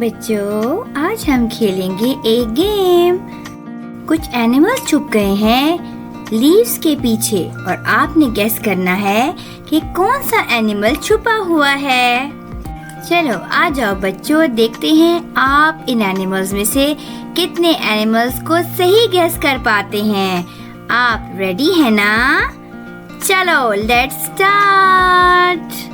बच्चों, आज हम खेलेंगे एक गेम। कुछ एनिमल्स छुप गए हैं लीव्स के पीछे और आपने गेस करना है कि कौन सा एनिमल छुपा हुआ है। चलो आ जाओ बच्चों, देखते हैं आप इन एनिमल्स में से कितने एनिमल्स को सही गेस कर पाते हैं। आप रेडी है ना? चलो let's start.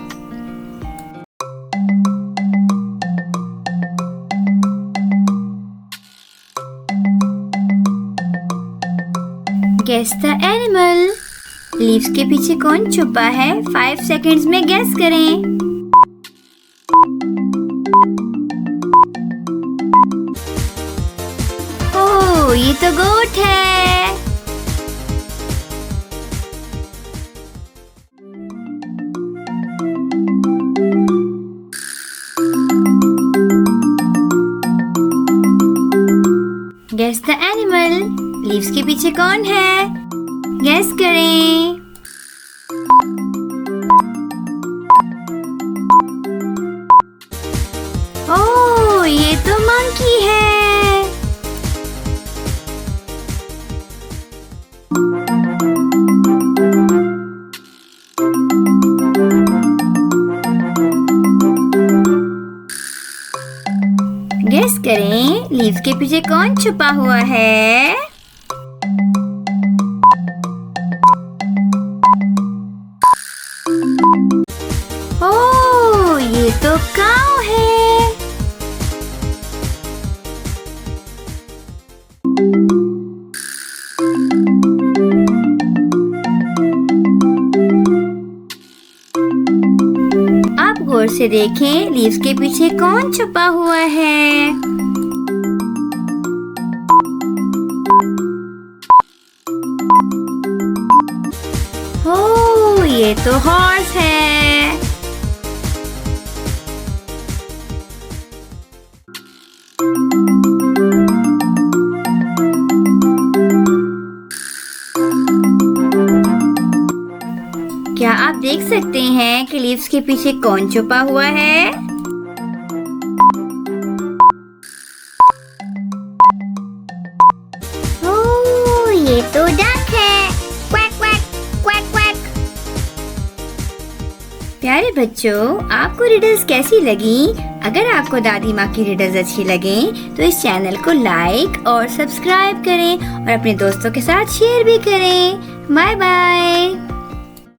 Guess the animal. Leaves के पीछे कौन छुपा है? 5 सेकंड्स में गेस करें। ओह, ये तो गोट है। Guess the animal. लीव्स के पीछे कौन है? गेस करें। ओह, ये तो मंकी है। गेस करें, लीव्स के पीछे कौन छुपा हुआ है? ओह, ये तो काऊ है। आप गौर से देखें, लीव्स के पीछे कौन छुपा हुआ है? ओह, ये तो हॉर्स है। क्या आप देख सकते हैं कि लीव्स के पीछे कौन छुपा हुआ है? ओह, ये तो डक है। Quack quack quack quack. प्यारे बच्चों, आपको रिडल्स कैसी लगी? अगर आपको दादी माँ की रिडल्स अच्छी लगे तो इस चैनल को लाइक और सब्सक्राइब करें और अपने दोस्तों के साथ शेयर भी करें। Bye bye.